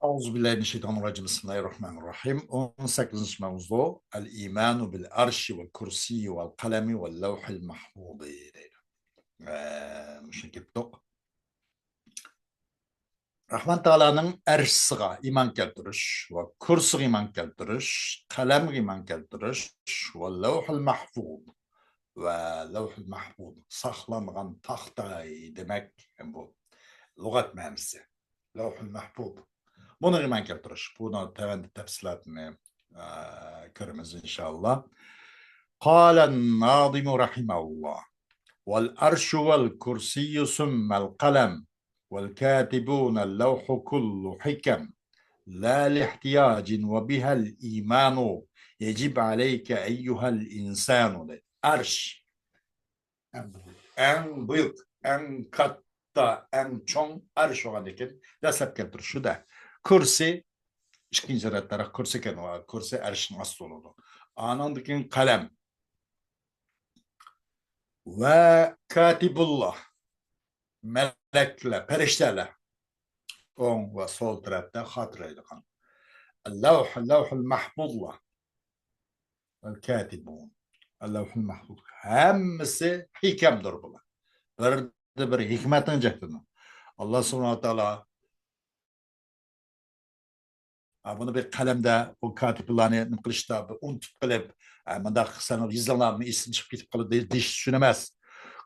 Euzubillahimineşşeytanirracim. Bismillahirrahmanirrahim. 18. mevzu El-imanu bil arşi vel kursiyi vel kalemi vel levhil mahfudi. Müşekiptik. Rahman Teala'nın arşısıga iman keltiriş ve kursiga iman keltiriş, kalemga iman keltiriş ve levhil mahfud ve levhil mahfud saklangan tahtay demek bu lügat manisi. Levhil mahfud. Bunu iman keltiriş. Bunu tevendi tefsilatını körümüz inşallah. Kâlen nâdimu rahimahullah. Vel arşu vel kursiyyü sümmel kalem. Vel kâtibûnel levhu kullu hikem. La lihtiyacin ve bihel imanu. Yecib aleyke eyyuhel insanu. Arş. En büyük, en katta, en çoğun arş olan iken desep keltir şu da. Kursi, ikinci reddara kursi ken o kursi arşın aslı oldu. Anandıkin kalem ve katibullah melekle, perişteyle on ve sol tarafta hatırlaydı kan. Levhul mahfuzla el katibun. Levhul mahfuz. Hemmisi hikemdir bunlar. Bir hikmetin cehdini. Allah subhanahu wa ta'ala bunu bir kalemde o katiplerini nıkılışta unutup kalıp manda sana yüzlerle isim çıkıp gidip kalıp diş düşünemez.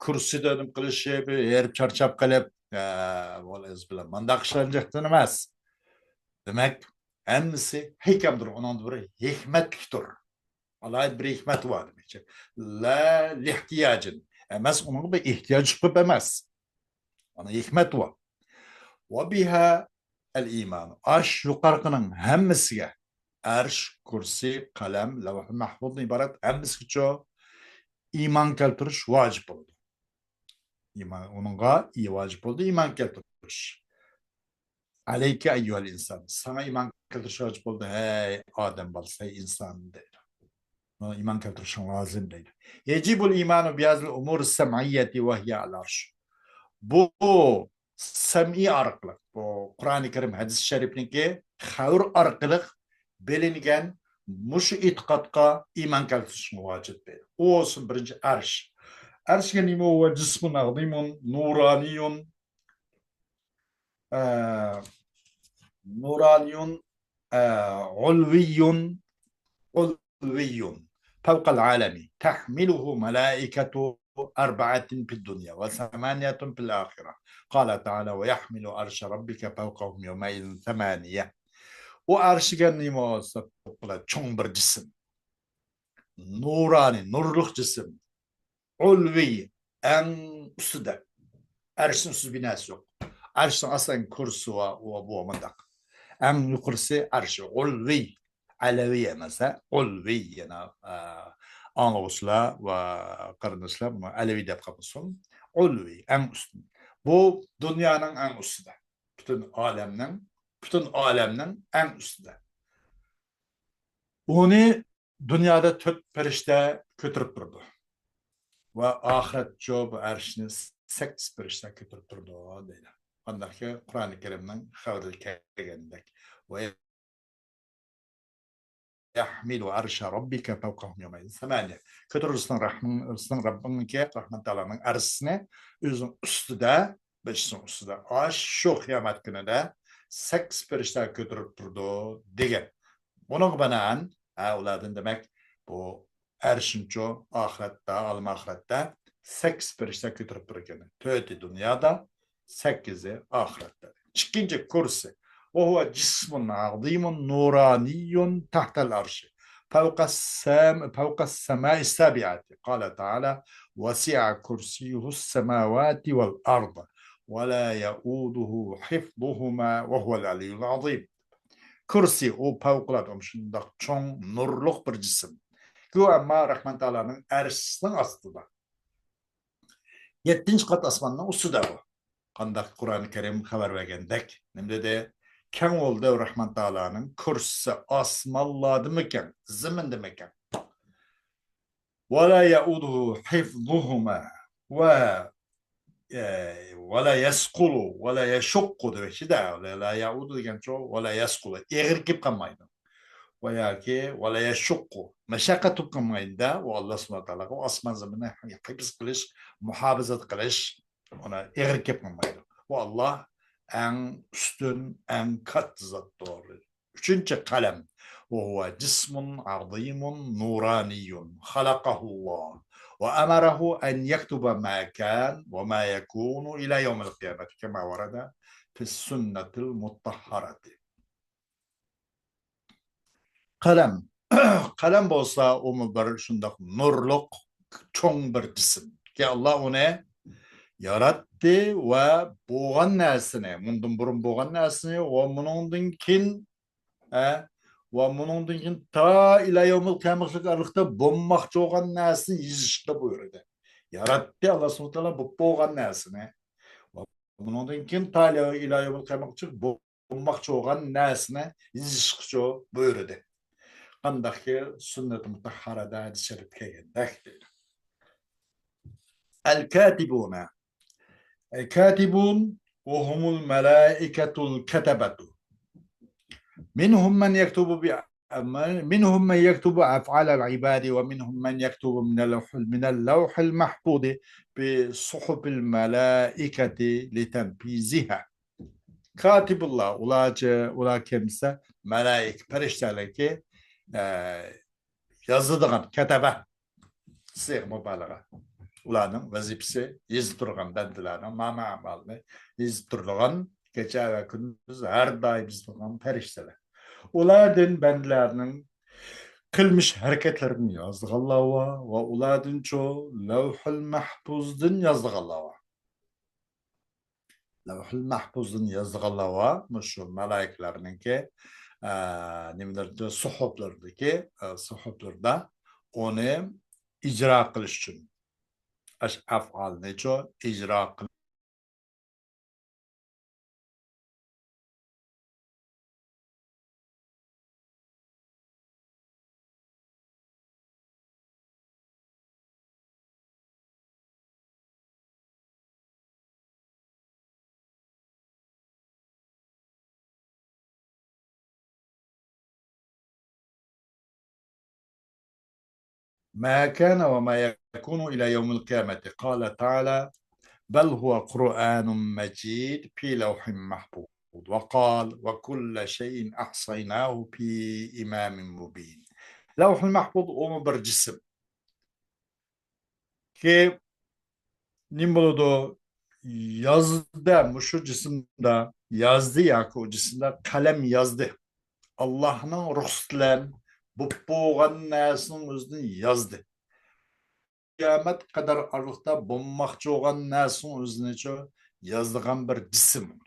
Kürsüde nıkılışı bir yer çarçap kalıp manda kışlanacak demez. Demek hemisi hikemdir. Onun bir hikmetliktir. Allah'a bir hikmet var demek. La lihtiyacın. Emez onun bir ihtiyacı çıkıp emez. Ona hikmet var. Ve biha el-iman. Aş yukarıkının hemmisiga arş, kursi, kalem, levh-i mahfuzdan ibaret hemmisi çoğu iman keltiriş vacip oldu. Onunla iyi vacip oldu. İman keltiriş. Aleyke eyyuhel insan. Sana iman keltiriş vacip oldu. Hey Adem balsa insan değil. İman keltirişin lazım değil. Yecibul imanu biyazil umur sem'iyyeti ve hiye al-arş. Bu sem'i arqılık, bu Kur'an-ı Kerim hadis-i şerifniki xavr arqılık bilingen muşu itiqadqa iman keltirişin vacip değil. O olsun birinci arş. Arşga nima huwa cismun azimun nuraniyun ulviyun فوق العالم تحمله ملائكة أربعة في الدنيا وثمانية في الآخرة قال تعالى ويحمل عرش ربك فوقهم يومئذ ثمانية وعرش نيمو çoğun bir cisim nurani nurluk cisim ulvi en üstüde arşın üstü binası yok arşın aslen kursu ve bu amandak en yukarısı arşı ulvi Aleviye mesela ulvi yani Anavusla ve Karınusla Alevi de kapısın ulvi en üstün. Bu dünyanın en üstünde. Bütün alemnin en üstünde. Onu dünyada tört perişte götürüp durdu. Ve ahiret jobu erşini 8 perişte götürüp durdu. Ondaki Kur'an-ı Kerim'den haberi kelgendek. Ve yahmilu arşa rabbike fevkahum yevmeydin semaniye. Kötürürsün Rabbinki, Rahman Teala'nın arşını özün üstüde, beşsin üstüde. Aş şu kıyamet günüde 8 perişte götürüp durdu degen. Bunun binaen, uladın demek bu erşinço ahirette, alım ahirette 8 perişte götürüp dururken. Töyti dünyada 8'i ahirette. İkinci kursi. وهو جسم عظيم نوراني تحت العرش فوق السماء السابعة قال تعالى وسع كرسيه السماوات والأرض ولا يؤوده حفظهما وهو العلي العظيم كرسي o fevkalade şundak çoğun nurluk bir cisim. Bu ama Rahman Teala'nın erşinin astıda. 7. kat asmanının üstüde bu. Kandak Kur'an-ı Kerim haber vergendek. Nemde de Ken oldu Rahman Teala'nın kursi asmalladı mıken, zımın demeken. Ve la yauduhu hifzuhuma ve ولا يسقل ولا يشق demek de la yaudu degan çok ولا يسقل egir kep kalmaydı. Veya ولا يشق meşakkat tutulmaydı da o Allah subhanahu taala o asman zamanı hifz kılış, muhafazat kılış ona egir kep kalmaydı. O Allah en üstün, en kat zat doğru. Üçüncü kalem. وهو جسم عظيم نوراني خلقه الله وأمره أن يكتب ما كان وما يكون إلى يوم القيامة كما ورد في السنة المطهرة. Kalem. Kalem olsa o mübarek şundak nurluk çoğun bir cisim. Ki Allah onu yarattı ve boğan nesini, bundan burun boğan nesini, ve bunun kin ve bunun kin ta ila yevmil kıyametlik arlıkta bommakçı olan nesini yüzüşte buyurdu. Yarattı Allah subhanahu teala bu boğan nesini. Bunun kin ta ila yevmil kıyametlik bommakçı olan nesini yüzüşte buyurdu. Andaki sünnet-i mutahharada hadis-i şerif kelgendektir. El-katibuna. El-katibun ve humul melaiketul ketebetu. Minhum men yektubu منهم من يكتب أفعال العباد ومنهم من يكتب من اللوح المحفوظ بصحف الملائكة لتنفيذها. كاتب الله ولا kimse melaik perişteler ki yazıdığın ketebe sığ mübalağa. Ulanın vazifesi yazı durgan bendilerin mama amalını yazı durgan gece ve gündüz her daim yazı durgan perişteler. Uladın bendilerinin kılmış hareketlerini yazdık Allah'a ve uladın çoğu levh-ül mahfuzdın yazdık Allah'a. Levh-ül mahfuzdın yazdık Allah'a şu melaiklerinin ki nimelerinde suhuflarda onu icra kılış için afal neço icra kılış ما كان وما يكون إلى يوم القيامة قال تعالى بل هو قرآن مجيد في لوح محفوظ وقال وكل شيء أحصيناه في إمام مبين. لوح المحفوظ o bir cisim ki nimbolodo yazdı şu cisimde yazdı ya ki o cisimde kalem yazdı. Allah'ın ruhsatlan bu boğan nesinin özünü yazdı. Kıyamet kadar aralıkta bulmakçı olan nesinin özünü yazdığın bir cisim.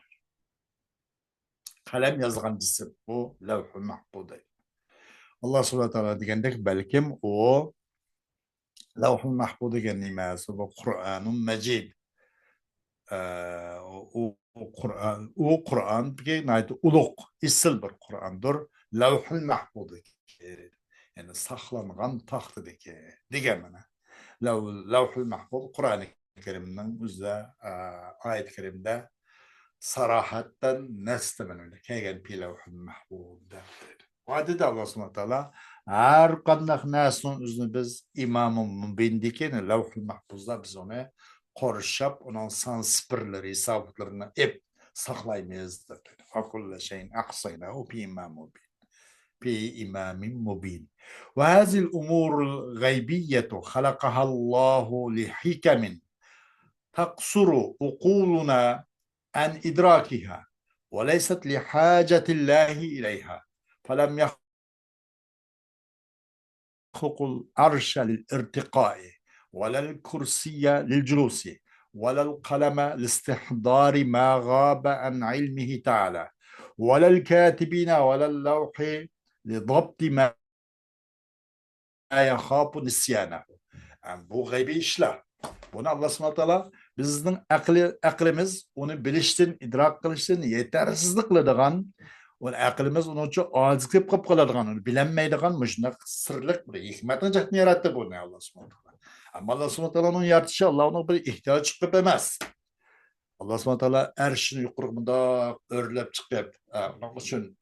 Kalem yazgan cisim. Bu levh-i mahfuz. Allah subhanahu teala degandek belkim o levh-i mahfuz degen nimasi bu Kur'an-ı Mecid. O Kur'an bir uluk, isil bir Kur'andır. Levh-i mahfuz. Yani saklanan tahtdaki degemene. Levh-i mahfuz Kur'an-ı Kerim'den üzere ayet-i kerimde sarahatten neslemeninde kegen pi levh-i mahfuz derdir. Vadi de Allah subhanahu teala her kandak nesin üzerine biz imamın mübindikini levh-i mahfuzda biz onu koruşap onun sansipirleri, sabıtlarını hep saklaymayız derdir. Fakulle şeyin aksaynahu pi imam mübin. في إمام مبين وهذه الأمور الغيبية خلقها الله لحكم تقصر عقولنا عن إدراكها وليست لحاجة الله إليها فلم يخلق العرش للارتقاء ولا الكرسي للجلوس ولا القلم لاستحضار ما غاب عن علمه تعالى ولا الكاتبين ولا اللوح لضبط ما يخاف نسيانه. Yani bu gaybi işler. Bunu Allah subhanahu teala bizning aqlimiz onu bilishdan, idrok qilishdan yetersizlik qiladigan, o aqlimiz uni uchun ojiz kelib qoladigan, uni bilolmaydigan shunday sirliq bir hikmatni jihatni yaratdi buni Allah subhanahu teala. Ammo Allah subhanahu teala'nın yaratışı Allah'ın bir ihtiyoji chiqib emas. Allah subhanahu taala erşini yuqurmada örlep çıkıp, onun için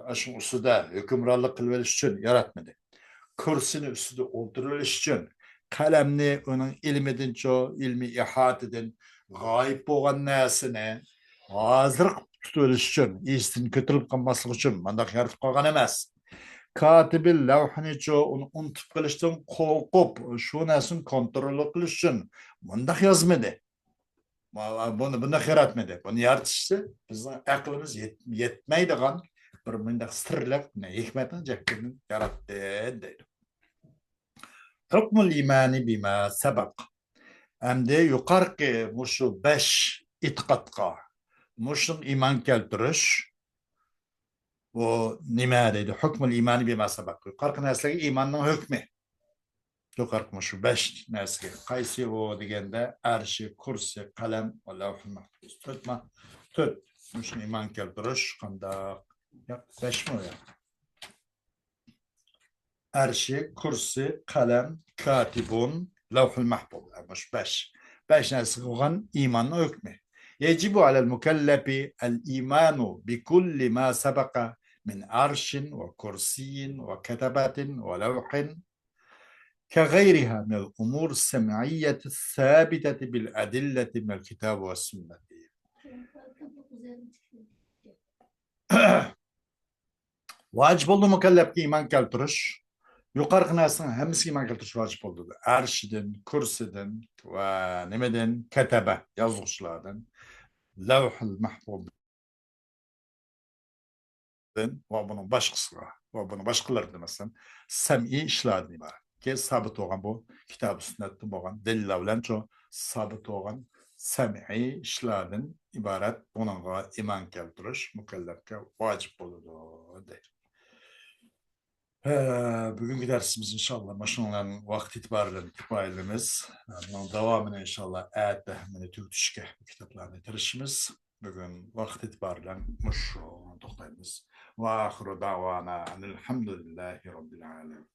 aşın üstüde hükümranlık kılveriş için yaratmadı. Kürsünün üstüde oturuluş için, kalemni onun ilmidin çoğu, ilmi ihatedin, gayip boğan nesine, hazır tutuluş için, istin kötülük kalması için, mandak yaratıp koygan emez. Katibi levhini çoğu, onu unutup kılıştın, korkup, şu nesin kontrol kılış için, mandak yazmadı. Bunu yaratmadı. Bunu yaratıştı. Bizning aqlimiz yetmaydigan bir bunday sirliq, hikmatni jakini yaratdi deydi. Hukmul imani bima sabaq. Endi yuqorqi mushu 5 itiqodga mushun iymon keltirish bu nima deydi? Hukmul imani bima sabaq. Yuqorqi narsaga iymonning hukmi. Yuqorqi mushu 5 narsaga qaysi o deganda arshi, kursi, qalam va lavhul mahfuz. To'rt mushun iymon keltirish qanday? 5 mi o ya? Arshi, kursi, kalem, katibun, levhul mahfuz. Muş beş. Beş nesli olan imanın hükmü. Yecibu alel mükellefi el imanu bi kulli ma sabaka min arşin ve kursiyin ve ketebatin ve levhin كغيرها من الأمور السمعية الثابتة بالأدلة من الكتاب والسنة. Vacip oldu mükellef ki iman keltiriş. Yukarı narsani hammasiga iymon keltirish vojib bo'ldi. Arshidan, kursidan va nimadan? Kataba, yozuvchilardan, lavhul mahfuzdan va buning boshqasiga va buni boshqalardan masalan sam'iy ishlardan iborat. Ki sabit bo'lgan bu kitob sunnatda bo'lgan dalillar bilan shu sabit bo'lgan sam'iy ishlardan iborat bunga iymon keltirish mukallafga vojib bo'ladi deydi. Bugünkü dersimiz inşallah maşınların vakti itibariyle kifayelerimiz. Bunun devamını inşallah ayette hemen Türkçe kitaplarını bitirişimiz. Bugün vakti itibariyle muş toktayımız. Ve ahiru davana elhamdülillahi rabbil alemin.